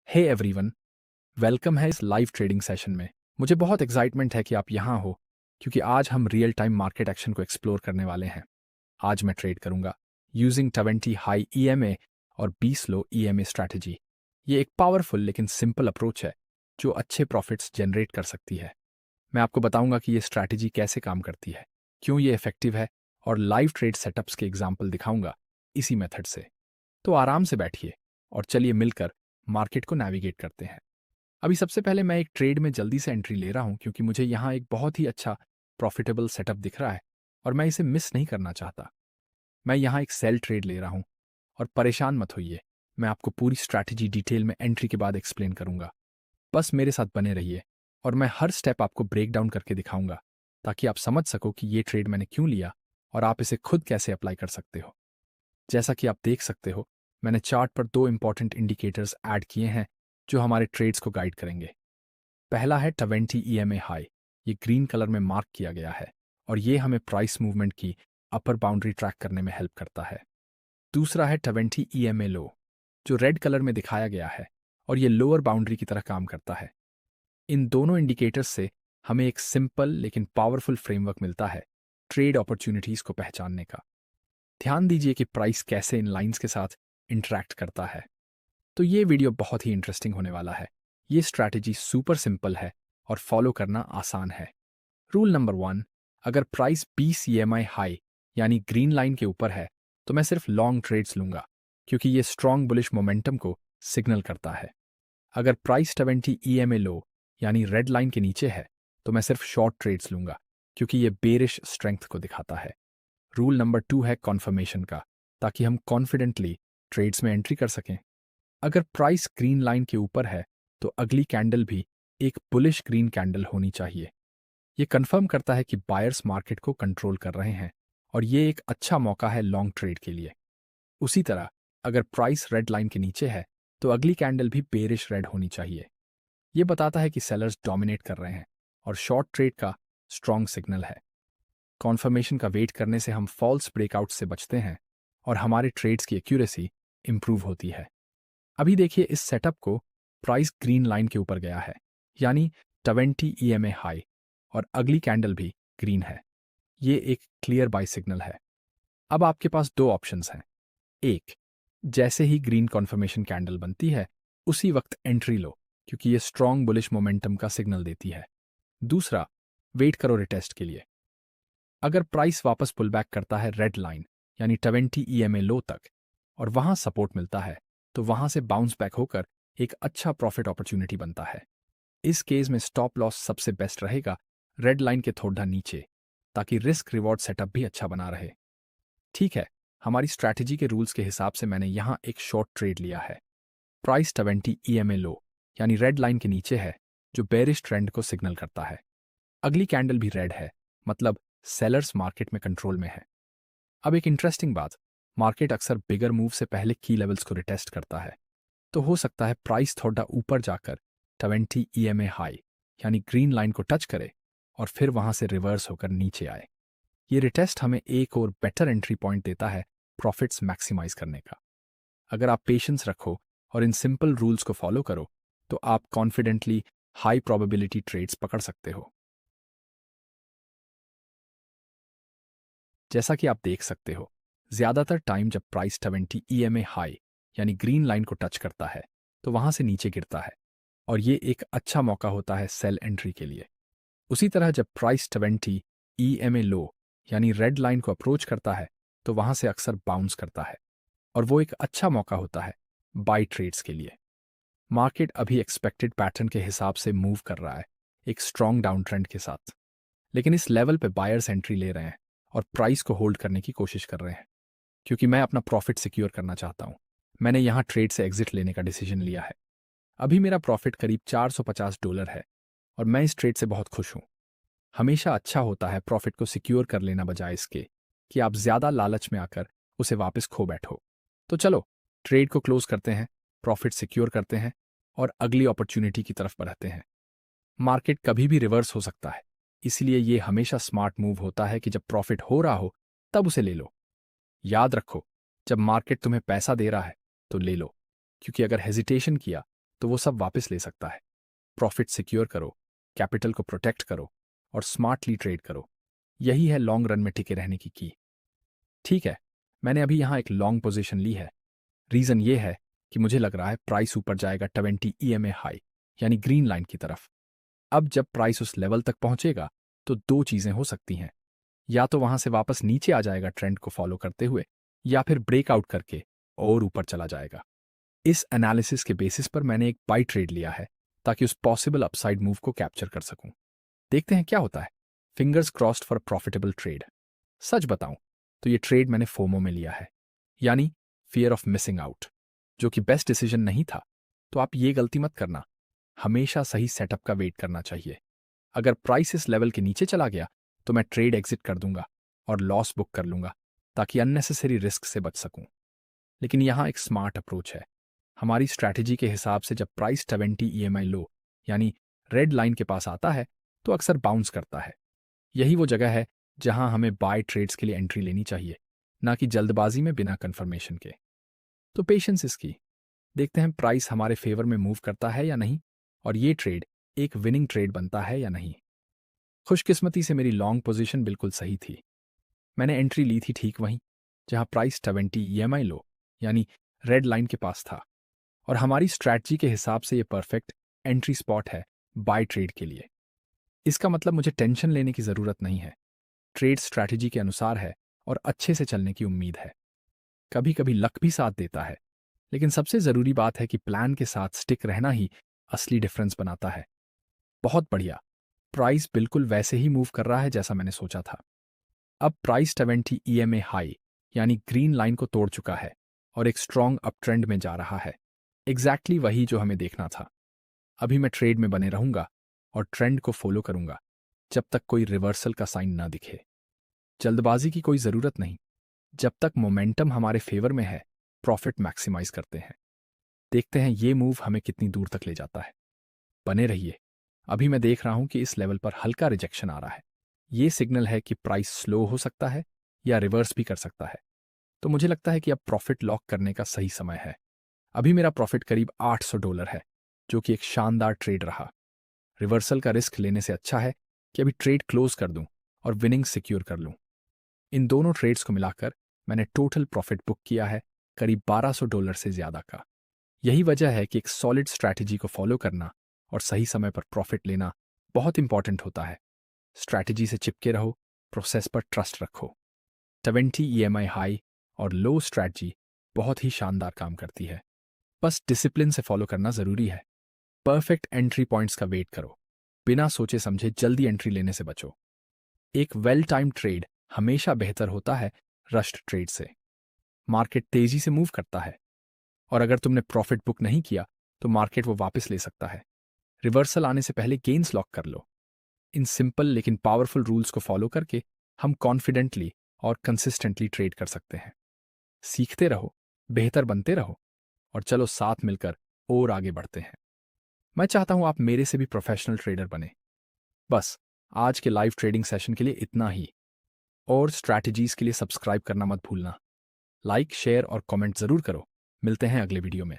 Hey everyone, welcome है इस live trading session में। मुझे बहुत एक्साइटमेंट है कि आप यहाँ हो, क्योंकि आज हम रियल टाइम मार्केट एक्शन को एक्सप्लोर करने वाले हैं। आज मैं ट्रेड करूंगा यूजिंग 20 हाई ईएमए और 20 लो ईएमए स्ट्रैटेजी। ये एक पावरफुल लेकिन सिंपल अप्रोच है जो अच्छे प्रॉफिट्स जनरेट कर सकती है। मैं आपको बताऊंगा कि ये स्ट्रैटेजी कैसे काम करती है, क्यों ये इफेक्टिव है, और लाइव ट्रेड सेटअप्स के एग्जाम्पल दिखाऊंगा इसी मेथड से। तो आराम से बैठिए और चलिए मिलकर मार्केट को नेविगेट करते हैं। अभी सबसे पहले मैं एक ट्रेड में जल्दी से एंट्री ले रहा हूं, क्योंकि मुझे यहाँ एक बहुत ही अच्छा प्रॉफिटेबल सेटअप दिख रहा है और मैं इसे मिस नहीं करना चाहता। मैं यहाँ एक सेल ट्रेड ले रहा हूँ और परेशान मत होइए, मैं आपको पूरी स्ट्रैटेजी डिटेल में एंट्री के बाद एक्सप्लेन करूंगा। बस मेरे साथ बने रहिए और मैं हर स्टेप आपको ब्रेक डाउन करके दिखाऊंगा, ताकि आप समझ सको कि ये ट्रेड मैंने क्यों लिया और आप इसे खुद कैसे अप्लाई कर सकते हो। जैसा कि आप देख सकते हो, मैंने चार्ट पर दो इंपॉर्टेंट इंडिकेटर्स ऐड किए हैं जो हमारे ट्रेड्स को गाइड करेंगे। पहला है 20 ईएमए हाई, ये ग्रीन कलर में मार्क किया गया है और ये हमें प्राइस मूवमेंट की अपर बाउंड्री ट्रैक करने में हेल्प करता है। दूसरा है 20 ईएमए लो, जो रेड कलर में दिखाया गया है और ये लोअर बाउंड्री की तरह काम करता है। इन दोनों इंडिकेटर्स से हमें एक सिंपल लेकिन पावरफुल फ्रेमवर्क मिलता है ट्रेड अपॉर्चुनिटीज को पहचानने का। ध्यान दीजिए कि प्राइस कैसे इन लाइंस के साथ इंटरैक्ट करता है। तो ये वीडियो बहुत ही इंटरेस्टिंग होने वाला है। ये स्ट्रैटेजी सुपर सिंपल है और फॉलो करना आसान है। रूल नंबर 1, अगर प्राइस 20 ईएमआई हाई यानी ग्रीन लाइन के ऊपर है तो मैं सिर्फ लॉन्ग ट्रेड्स लूंगा, क्योंकि ये स्ट्रॉन्ग बुलिश मोमेंटम को सिग्नल करता है। अगर प्राइस 20 ईएमए लो यानी रेड लाइन के नीचे है तो मैं सिर्फ शॉर्ट ट्रेड्स लूंगा, क्योंकि ये बेरिश स्ट्रेंथ को दिखाता है। रूल नंबर 2 है कॉन्फर्मेशन का, ताकि हम कॉन्फिडेंटली ट्रेड्स में एंट्री कर सकें। अगर प्राइस ग्रीन लाइन के ऊपर है तो अगली कैंडल भी एक बुलिश ग्रीन कैंडल होनी चाहिए। ये कंफर्म करता है कि बायर्स मार्केट को कंट्रोल कर रहे हैं और ये एक अच्छा मौका है लॉन्ग ट्रेड के लिए। उसी तरह अगर प्राइस रेड लाइन के नीचे है तो अगली कैंडल भी बेरिश रेड होनी चाहिए। ये बताता है कि सेलर्स डोमिनेट कर रहे हैं और शॉर्ट ट्रेड का स्ट्रॉन्ग सिग्नल है। कॉन्फर्मेशन का वेट करने से हम फॉल्स ब्रेकआउट से बचते हैं और हमारे ट्रेड्स की एक्यूरेसी इंप्रूव होती है। अभी देखिए इस सेटअप को, प्राइस ग्रीन लाइन के ऊपर गया है यानी 20 ईएमए हाई और अगली कैंडल भी ग्रीन है। ये एक क्लियर बाय सिग्नल है। अब आपके पास दो ऑप्शंस हैं। एक, जैसे ही ग्रीन कॉन्फर्मेशन कैंडल बनती है उसी वक्त एंट्री लो, क्योंकि ये स्ट्रॉन्ग बुलिश मोमेंटम का सिग्नल देती है। दूसरा, वेट करो रिटेस्ट के लिए। अगर प्राइस वापस पुल बैक करता है रेड लाइन यानी 20 ईएमए लो तक और वहां सपोर्ट मिलता है तो वहां से बाउंस बैक होकर एक अच्छा प्रॉफिट अपॉर्चुनिटी बनता है। इस केस में स्टॉप लॉस सबसे बेस्ट रहेगा रेड लाइन के थोड़ा नीचे, ताकि रिस्क रिवॉर्ड सेटअप भी अच्छा बना रहे। ठीक है, हमारी स्ट्रैटेजी के रूल्स के हिसाब से मैंने यहाँ एक शॉर्ट ट्रेड लिया है। प्राइस 20 ईएमए लो यानी रेड लाइन के नीचे है, जो बेरिश ट्रेंड को सिग्नल करता है। अगली कैंडल भी रेड है, मतलब सेलर्स मार्केट में कंट्रोल में है। अब एक इंटरेस्टिंग बात, मार्केट अक्सर बिगर मूव से पहले की लेवल्स को रिटेस्ट करता है, तो हो सकता है प्राइस थोड़ा ऊपर जाकर 20 ईएमए हाई यानी ग्रीन लाइन को टच करे और फिर वहां से रिवर्स होकर नीचे आए। ये रिटेस्ट हमें एक और बेटर एंट्री पॉइंट देता है प्रॉफिट्स मैक्सिमाइज करने का। अगर आप पेशेंस रखो और इन सिंपल रूल्स को फॉलो करो तो आप कॉन्फिडेंटली हाई प्रोबेबिलिटी ट्रेड्स पकड़ सकते हो। जैसा कि आप देख सकते हो, ज्यादातर टाइम जब प्राइस 20 ईएमए हाई यानी ग्रीन लाइन को टच करता है तो वहां से नीचे गिरता है और ये एक अच्छा मौका होता है सेल एंट्री के लिए। उसी तरह जब प्राइस 20 ईएमए लो यानी रेड लाइन को अप्रोच करता है तो वहां से अक्सर बाउंस करता है और वो एक अच्छा मौका होता है बाई ट्रेड्स के लिए। मार्केट अभी एक्सपेक्टेड पैटर्न के हिसाब से मूव कर रहा है, एक स्ट्रॉन्ग डाउन ट्रेंड के साथ, लेकिन इस लेवल पे बायर्स एंट्री ले रहे हैं और प्राइस को होल्ड करने की कोशिश कर रहे हैं, क्योंकि मैं अपना प्रॉफिट सिक्योर करना चाहता हूं। मैंने यहां ट्रेड से एग्जिट लेने का डिसीजन लिया है। अभी मेरा प्रॉफिट करीब $450 है और मैं इस ट्रेड से बहुत खुश हूं। हमेशा अच्छा होता है प्रॉफिट को सिक्योर कर लेना, बजाय इसके कि आप ज्यादा लालच में आकर उसे वापस खो बैठो। तो चलो ट्रेड को क्लोज करते हैं, प्रॉफिट सिक्योर करते हैं और अगली अपॉर्चुनिटी की तरफ बढ़ते हैं। मार्केट कभी भी रिवर्स हो सकता है, इसलिए ये हमेशा स्मार्ट मूव होता है कि जब प्रॉफिट हो रहा हो तब उसे ले लो। याद रखो, जब मार्केट तुम्हें पैसा दे रहा है तो ले लो, क्योंकि अगर हेजिटेशन किया तो वो सब वापस ले सकता है। प्रॉफिट सिक्योर करो, कैपिटल को प्रोटेक्ट करो और स्मार्टली ट्रेड करो। यही है लॉन्ग रन में टिके रहने की। ठीक है, मैंने अभी यहाँ एक लॉन्ग पोजीशन ली है। रीज़न ये है कि मुझे लग रहा है प्राइस ऊपर जाएगा 20 EMA हाई यानी ग्रीन लाइन की तरफ। अब जब प्राइस उस लेवल तक पहुंचेगा तो दो चीज़ें हो सकती हैं। या तो वहां से वापस नीचे आ जाएगा ट्रेंड को फॉलो करते हुए, या फिर ब्रेकआउट करके और ऊपर चला जाएगा। इस एनालिसिस के बेसिस पर मैंने एक बाई ट्रेड लिया है ताकि उस पॉसिबल अपसाइड मूव को कैप्चर कर सकूं। देखते हैं क्या होता है। Fingers crossed for profitable trade. सच बताऊं तो ये ट्रेड मैंने फोमो में लिया है, यानी फियर ऑफ मिसिंग आउट, जो कि बेस्ट डिसीजन नहीं था। तो आप ये गलती मत करना, हमेशा सही सेटअप का वेट करना चाहिए। अगर प्राइस इस लेवल के नीचे चला गया तो मैं ट्रेड एग्जिट कर दूंगा और लॉस बुक कर लूंगा ताकि अननेसेसरी रिस्क से बच सकूं। लेकिन यहाँ एक स्मार्ट अप्रोच है। हमारी स्ट्रैटेजी के हिसाब से जब प्राइस 20 EMI लो यानी रेड लाइन के पास आता है तो अक्सर बाउंस करता है। यही वो जगह है जहां हमें बाय ट्रेड्स के लिए एंट्री लेनी चाहिए, ना कि जल्दबाजी में बिना कंफर्मेशन के। तो पेशेंस इसकी। देखते हैं प्राइस हमारे फेवर में मूव करता है या नहीं, और ये ट्रेड एक विनिंग ट्रेड बनता है या नहीं। खुशकिस्मती से मेरी लॉन्ग पोजीशन बिल्कुल सही थी। मैंने एंट्री ली थी ठीक वहीं जहां प्राइस 20 EMI लो यानी रेड लाइन के पास था, और हमारी स्ट्रैटेजी के हिसाब से ये परफेक्ट एंट्री स्पॉट है बाय ट्रेड के लिए। इसका मतलब मुझे टेंशन लेने की ज़रूरत नहीं है। ट्रेड स्ट्रैटेजी के अनुसार है और अच्छे से चलने की उम्मीद है। कभी कभी लक भी साथ देता है, लेकिन सबसे ज़रूरी बात है कि प्लान के साथ स्टिक रहना ही असली डिफरेंस बनाता है। बहुत बढ़िया, प्राइस बिल्कुल वैसे ही मूव कर रहा है जैसा मैंने सोचा था। अब प्राइस 20 EMA हाई यानी ग्रीन लाइन को तोड़ चुका है और एक स्ट्रॉन्ग अप ट्रेंड में जा रहा है। एग्जैक्टली वही जो हमें देखना था। अभी मैं ट्रेड में बने रहूंगा और ट्रेंड को फॉलो करूंगा जब तक कोई रिवर्सल का साइन ना दिखे। जल्दबाजी की कोई ज़रूरत नहीं। जब तक मोमेंटम हमारे फेवर में है, प्रॉफिट मैक्सिमाइज करते हैं। देखते हैं ये मूव हमें कितनी दूर तक ले जाता है। बने रहिए। अभी मैं देख रहा हूं कि इस लेवल पर हल्का रिजेक्शन आ रहा है। ये सिग्नल है कि प्राइस स्लो हो सकता है या रिवर्स भी कर सकता है। तो मुझे लगता है कि अब प्रॉफिट लॉक करने का सही समय है। अभी मेरा प्रॉफिट करीब $800 है, जो कि एक शानदार ट्रेड रहा। रिवर्सल का रिस्क लेने से अच्छा है कि अभी ट्रेड क्लोज कर दूं और विनिंग सिक्योर कर लूं। इन दोनों ट्रेड्स को मिलाकर मैंने टोटल प्रॉफिट बुक किया है करीब $1200 से ज़्यादा का। यही वजह है कि एक सॉलिड स्ट्रैटेजी को फॉलो करना और सही समय पर प्रॉफिट लेना बहुत इंपॉर्टेंट होता है। स्ट्रैटेजी से चिपके रहो, प्रोसेस पर ट्रस्ट रखो। 20 EMI हाई और लो स्ट्रैटेजी बहुत ही शानदार काम करती है। बस डिसिप्लिन से फॉलो करना ज़रूरी है। परफेक्ट एंट्री पॉइंट्स का वेट करो। बिना सोचे समझे जल्दी एंट्री लेने से बचो। एक वेल टाइम ट्रेड हमेशा बेहतर होता है रश्ड ट्रेड से। मार्केट तेजी से मूव करता है, और अगर तुमने प्रॉफिट बुक नहीं किया तो मार्केट वो वापस ले सकता है। रिवर्सल आने से पहले गेन्स लॉक कर लो। इन सिंपल लेकिन पावरफुल रूल्स को फॉलो करके हम कॉन्फिडेंटली और कंसिस्टेंटली ट्रेड कर सकते हैं। सीखते रहो, बेहतर बनते रहो, और चलो साथ मिलकर और आगे बढ़ते हैं। मैं चाहता हूं आप मेरे से भी प्रोफेशनल ट्रेडर बने। बस आज के लाइव ट्रेडिंग सेशन के लिए इतना ही, और स्ट्रैटेजीज के लिए सब्सक्राइब करना मत भूलना। लाइक, शेयर और कमेंट जरूर करो। मिलते हैं अगले वीडियो में।